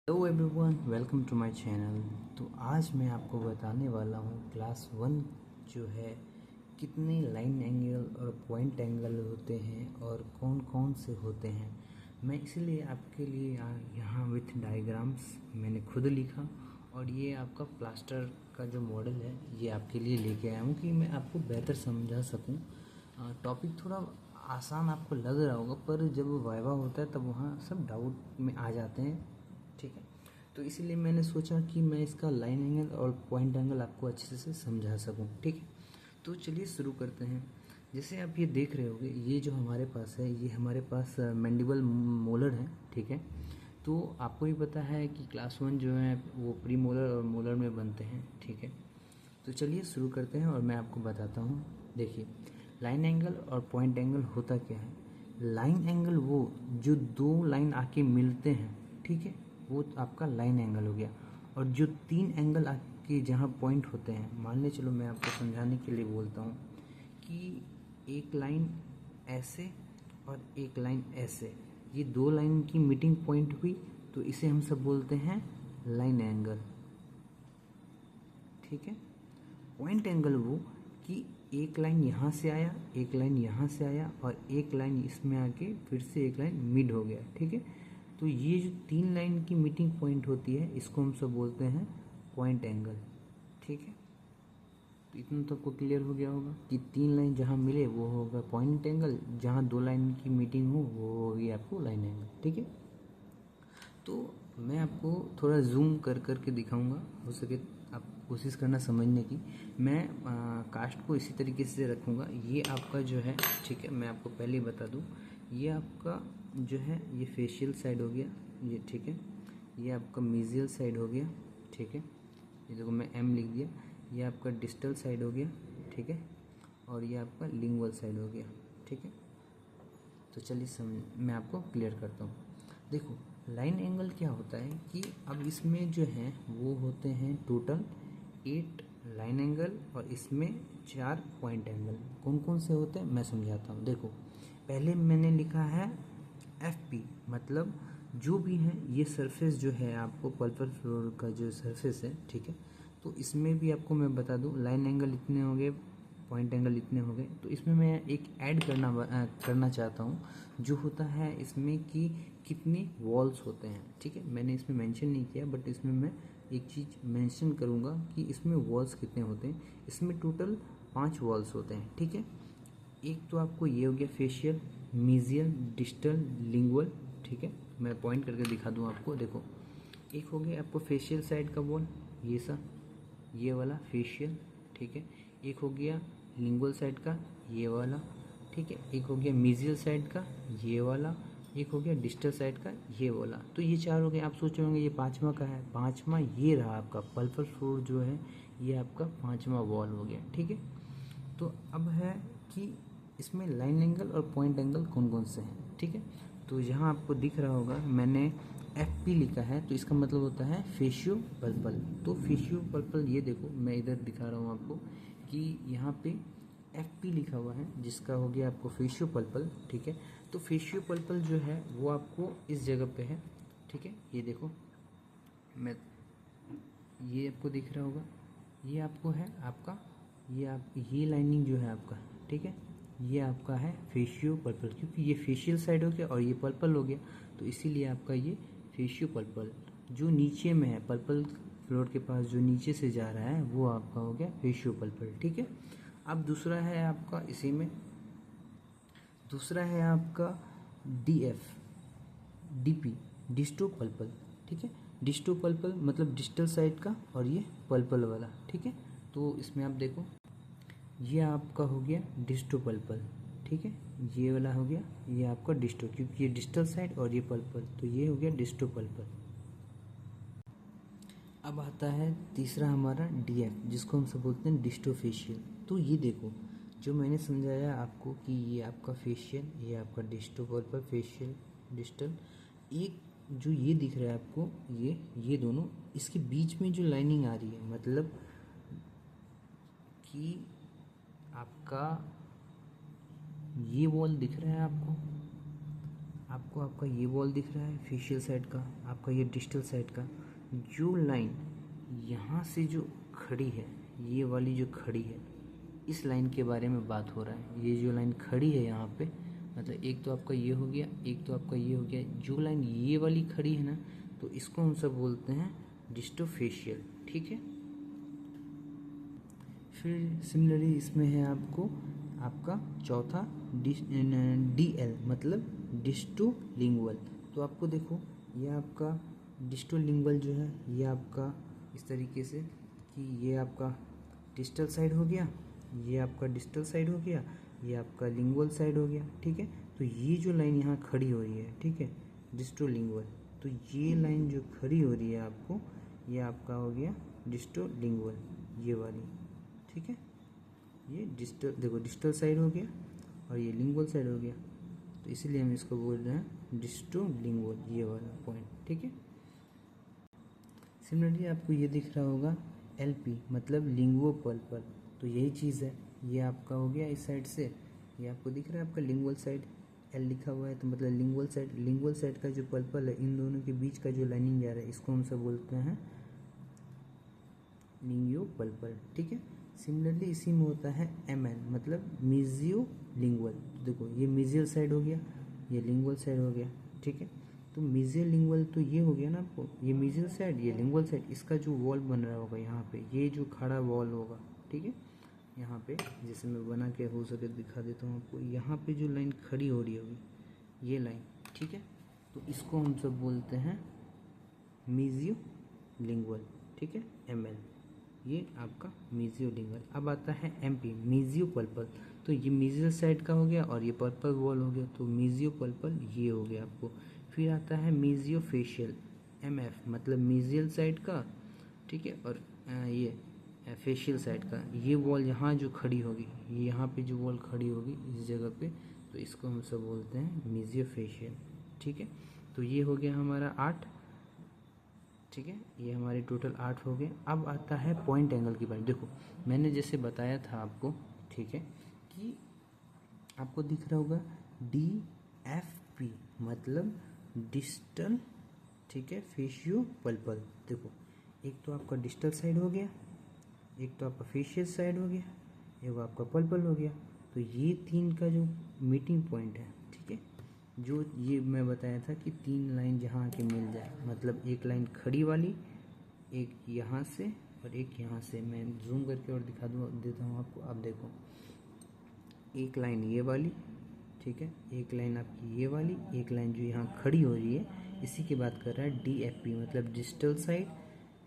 Hello everyone, welcome to my channel. तो आज मैं आपको बताने वाला हूँ क्लास वन जो है कितने लाइन एंगल और पॉइंट एंगल होते हैं और कौन कौन से होते हैं। मैं इसीलिए आपके लिए यहाँ विथ डायग्राम्स मैंने खुद लिखा और ये आपका प्लास्टर का जो मॉडल है ये आपके लिए लेके आया हूँ कि मैं आपको बेहतर समझा सकूँ। टॉपिक थोड़ा आसान आपको लग रहा होगा पर जब वाइवा होता है तब वहाँ सब डाउट में आ जाते हैं। ठीक है, तो इसीलिए मैंने सोचा कि मैं इसका लाइन एंगल और पॉइंट एंगल आपको अच्छे से समझा सकूं। ठीक है, तो चलिए शुरू करते हैं। जैसे आप ये देख रहे होंगे, ये जो हमारे पास है ये हमारे पास मैंडिबल मोलर है। ठीक है, तो आपको भी पता है कि क्लास वन जो है वो प्री मोलर और मोलर में बनते हैं। ठीक है, तो चलिए शुरू करते हैं और मैं आपको बताता हूँ। देखिए, लाइन एंगल और पॉइंट एंगल होता क्या है। लाइन एंगल वो जो दो लाइन आके मिलते हैं, ठीक है, वो आपका लाइन एंगल हो गया। और जो तीन एंगल आके जहाँ पॉइंट होते हैं, मान ले चलो मैं आपको समझाने के लिए बोलता हूँ कि एक लाइन ऐसे और एक लाइन ऐसे, ये दो लाइन की मीटिंग पॉइंट हुई तो इसे हम सब बोलते हैं लाइन एंगल। ठीक है, पॉइंट एंगल वो कि एक लाइन यहाँ से आया, एक लाइन यहाँ से आया और एक लाइन इसमें आके फिर से एक लाइन मिड हो गया। ठीक है, तो ये जो तीन लाइन की मीटिंग पॉइंट होती है इसको हम सब बोलते हैं पॉइंट एंगल। ठीक है, तो इतना तो आपको क्लियर हो गया होगा कि तीन लाइन जहाँ मिले वो होगा पॉइंट एंगल, जहाँ दो लाइन की मीटिंग हो वो होगी आपको लाइन एंगल। ठीक है, तो मैं आपको थोड़ा जूम कर करके दिखाऊंगा, हो सके आप कोशिश करना समझने की। मैं कास्ट को इसी तरीके से रखूँगा। ये आपका जो है, ठीक है, मैं आपको पहले ही बता दूँ, ये आपका जो है ये फेशियल साइड हो गया ये। ठीक है, ये आपका मीजियल साइड हो गया। ठीक है, ये देखो मैं एम लिख दिया। ये आपका डिस्टल साइड हो गया। ठीक है, और ये आपका लिंगुअल साइड हो गया। ठीक है, तो चलिए मैं आपको क्लियर करता हूँ। देखो, लाइन एंगल क्या होता है कि अब इसमें जो है वो होते हैं टोटल 8 लाइन एंगल और इसमें 4 पॉइंट एंगल। कौन कौन से होते हैं मैं समझाता हूँ। देखो, पहले मैंने लिखा है FP, मतलब जो भी है ये सरफेस जो है आपको पल्पल फ्लोर का जो सरफेस है। ठीक है, तो इसमें भी आपको मैं बता दूँ लाइन एंगल इतने हो गए, पॉइंट एंगल इतने हो गए। तो इसमें मैं एक ऐड करना चाहता हूँ जो होता है इसमें कि कितने वॉल्स होते हैं। ठीक है, मैंने इसमें मेंशन नहीं किया बट इसमें मैं एक चीज़ मेंशन करूँगा कि इसमें वॉल्स कितने होते हैं। इसमें टोटल 5 वॉल्स होते हैं। ठीक है, एक तो आपको ये हो गया फेशियल, मीजियल, डिस्टल, लिंगुअल। ठीक है, मैं पॉइंट करके दिखा दूँ आपको। देखो, एक हो गया आपको फेशियल साइड का वॉल, ये सा, ये वाला फेशियल। ठीक है, एक हो गया लिंगुअल साइड का, ये वाला। ठीक है, एक हो गया मीजियल साइड का, ये वाला। एक हो गया डिस्टल साइड का, ये वाला। तो ये चार हो गए। आप सोच रहे होंगे ये पांचवा का है। पांचवा ये रहा आपका पल्पल फ्लोर जो है, ये आपका पांचवा वॉल हो गया। ठीक है, तो अब है कि इसमें लाइन एंगल और पॉइंट एंगल कौन कौन से हैं। ठीक है, तो यहाँ आपको दिख रहा होगा मैंने FP लिखा है, तो इसका मतलब होता है फेशियो पल्पल। तो फेशियो पल्पल ये देखो मैं इधर दिखा रहा हूँ आपको कि यहाँ पे FP लिखा हुआ है जिसका हो गया आपको फेशियो पल्पल। ठीक है, तो फेशियो पल्पल जो है वो आपको इस जगह पे है। ठीक है, ये देखो मैं, ये आपको दिख रहा होगा, ये आपको है आपका, ये लाइनिंग जो है आपका। ठीक है, ये आपका है फेशियो पर्पल, क्योंकि ये फेशियल साइड हो गया और ये पर्पल हो गया, तो इसीलिए आपका ये फेशियो पर्पल जो नीचे में है, पर्पल फ्लोर के पास जो नीचे से जा रहा है वो आपका हो गया फेशियो पर्पल। ठीक है, अब दूसरा है आपका इसी में, दूसरा है आपका DF, DP, डिस्टो पल्पल। ठीक है, डिस्टो पल्पल मतलब डिस्टल साइड का और ये पल्पल वाला। ठीक है, तो इसमें आप देखो ये आपका हो गया डिस्टो पल्पल। ठीक है, ये वाला हो गया ये आपका डिस्टो, क्योंकि ये डिस्टल साइड और ये पल्पल, तो ये हो गया डिस्टो पल्पल। अब आता है तीसरा हमारा DF, जिसको हम सब बोलते हैं डिस्टो फेशियल। तो ये देखो जो मैंने समझाया आपको कि ये आपका फेशियल, ये आपका डिस्टो पल्पल, फेशियल, डिस्टल। एक जो ये दिख रहा है आपको, ये दोनों, इसके बीच में जो लाइनिंग आ रही है, मतलब कि आपका ये वॉल दिख रहा है आपको, आपको आपका ये वॉल दिख रहा है फेशियल साइड का, आपका ये डिस्टल साइड का। जो लाइन यहाँ से जो खड़ी है, ये वाली जो खड़ी है, इस लाइन के बारे में बात हो रहा है। ये जो लाइन खड़ी है यहाँ पे, मतलब एक तो आपका ये हो गया, एक तो आपका ये हो गया। जो लाइन ये वाली खड़ी है ना, तो इसको हम सब बोलते हैं डिस्टोफेशियल, ठीक है। फिर सिमिलरली इसमें है आपको आपका चौथा DL मतलब डिस्टोलिंगुअल। तो आपको देखो ये आपका डिस्टोलिंगुअल जो है, ये आपका इस तरीके से कि ये आपका डिस्टल साइड हो गया, ये आपका डिस्टल साइड हो गया, ये आपका लिंगुअल साइड हो गया, ठीक है। तो ये जो लाइन यहाँ खड़ी हो रही है, ठीक है, डिस्टोलिंगुअल, तो ये लाइन जो खड़ी हो रही है आपको, ये आपका हो गया डिस्टोलिंगुअल, ये वाली, ठीक है। ये डिस्टल, देखो डिस्टल साइड हो गया और ये लिंगुअल साइड हो गया, तो इसीलिए हम इसको बोल रहे हैं डिस्टोलिंगुअल, ये वाला पॉइंट, ठीक है। सिमिलरली आपको ये दिख रहा होगा LP मतलब लिंगुओपल्पल, तो यही चीज़ है। ये आपका हो गया इस साइड से, ये आपको दिख रहा है आपका लिंगुअल साइड, L लिखा हुआ है, तो मतलब लिंगुअल साइड। लिंगुअल साइड का जो पल्पल है, इन दोनों के बीच का जो लाइनिंग जा रहा है, इसको हम सब बोलते हैं लिंगियोपल्पल, ठीक है। सिमिलरली इसी में होता है MN मतलब मीजियोलिंगुअल। देखो ये मीजियल साइड हो गया, ये लिंगुअल साइड हो गया, ठीक है। तो मीजियल लिंगुअल तो ये हो गया ना आपको, ये मीजियल साइड, ये लिंगुअल साइड, इसका जो वॉल बन रहा होगा यहाँ पे, ये जो खड़ा वॉल होगा, ठीक है। यहाँ पे जैसे मैं बना के हो सके दिखा देता हूँ आपको, यहाँ पे जो लाइन खड़ी हो रही होगी, ये लाइन, ठीक है, तो इसको हम सब बोलते हैं मीजियोलिंगुअल, ठीक है, ML, ये आपका मीजियोलिंगुअल। अब आता है MP मीजियोपल्पल, तो ये मीजियल साइड का हो गया और ये पर्पल वॉल हो गया, तो मीजियोपल्पल ये हो गया आपको। फिर आता है मीजियोफेशियल MF मतलब मीजियल साइड का, ठीक है, और ये फेशियल साइड का। ये वॉल यहाँ जो खड़ी होगी, ये यहाँ पे जो वॉल खड़ी होगी इस जगह पे, तो इसको हम सब बोलते हैं मीजियोफेशियल, ठीक है। तो ये हो गया हमारा 8, ठीक है, ये हमारे टोटल 8 हो गए। अब आता है पॉइंट एंगल की बात। देखो मैंने जैसे बताया था आपको, ठीक है, कि आपको दिख रहा होगा DFP मतलब डिस्टल, ठीक है, फेशियोपल्पल। देखो एक तो आपका डिस्टल साइड हो गया, एक तो आपका फेशियल साइड हो गया, एक आपका पल्पल हो गया। तो ये तीन का जो मीटिंग पॉइंट है, ठीक है, जो ये मैं बताया था कि 3 लाइन जहाँ आके मिल जाए, मतलब एक लाइन खड़ी वाली, एक यहाँ से और एक यहाँ से। मैं जूम करके और दिखा देता हूँ आपको। अब देखो एक लाइन ये वाली, ठीक है, एक लाइन आपकी ये वाली, एक लाइन जो यहाँ खड़ी हो रही है, इसी की बात कर रहा है DFP मतलब डिस्टल साइड,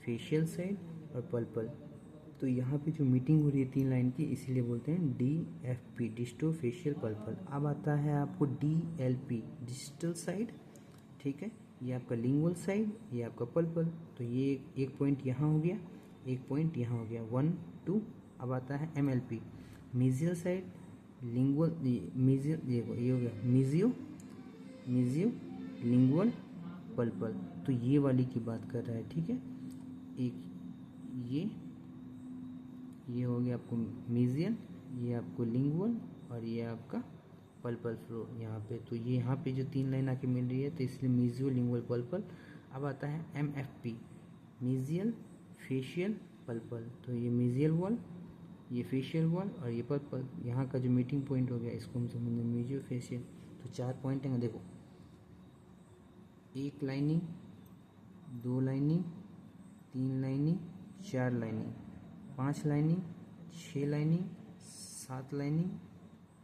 फेशियल साइड और पल्पल। तो यहाँ पे जो मीटिंग हो रही है 3 लाइन की, इसीलिए बोलते हैं DFP डिस्टो फेशियल पल्पल। अब आता है आपको DLP डिस्टल साइड, ठीक है, ये आपका लिंगुअल साइड, ये आपका पल्पल। तो ये एक पॉइंट यहाँ हो गया, एक पॉइंट यहाँ हो गया, 1 2। अब आता है MLP mesial side, lingual, mesial, ये हो गया मीजियो लिंगुअल पल्पल। तो ये वाली की बात कर रहा है, ठीक है। एक ये हो गया आपको मीजियल, ये आपको लिंगुअल और ये आपका पल्पल फ्लो यहाँ पे। तो ये यहाँ पे जो 3 लाइन आके मिल रही है, तो इसलिए मीजियो लिंगुअल पल्पल। अब आता है MFP मीजियल फेशियल पल्पल। तो ये मीजियल वॉल, ये फेशियल वॉल और ये पल्पल, यहाँ का जो मीटिंग पॉइंट हो गया, इसको हम समझेंगे मीजियो फेशियल। तो 4 पॉइंट हैं, देखो 1 lining, 2 lining, 3 lining, 4 lining, 5 lining, 6 lining, 7 lining,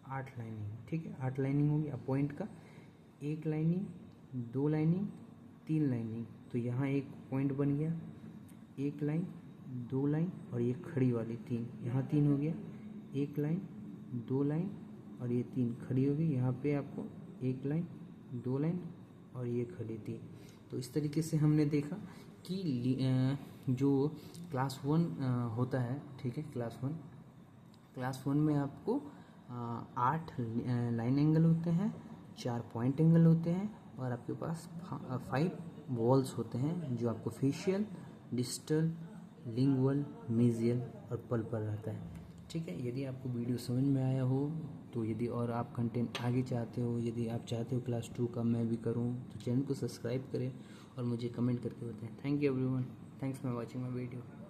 8 lining, ठीक है, 8 लाइनिंग होगी। अब पॉइंट का 1 लाइनिंग, 2 लाइनिंग, 3 लाइनिंग, तो यहाँ एक पॉइंट बन गया, 1 लाइन, 2 लाइन और ये खड़ी वाली 3, यहाँ 3 हो गया, 1 लाइन, 2 लाइन और ये 3 खड़ी होगी। यहाँ पे आपको 1 लाइन, 2 लाइन और ये खड़ी 3। तो इस तरीके से हमने देखा कि जो क्लास 1 होता है, ठीक है, क्लास 1 में आपको 8 लाइन एंगल होते हैं, 4 पॉइंट एंगल होते हैं और आपके पास 5 वॉल्स होते हैं, जो आपको फेशियल, डिस्टल, लिंगुअल, मीजियल और पल्पल रहता है, ठीक है। यदि आपको वीडियो समझ में आया हो तो यदि और आप कंटेंट आगे चाहते हो, यदि आप चाहते हो क्लास 2 का मैं भी करूँ, तो चैनल को सब्सक्राइब करें और मुझे कमेंट करके बताएं। Thank you everyone, thanks for watching my video.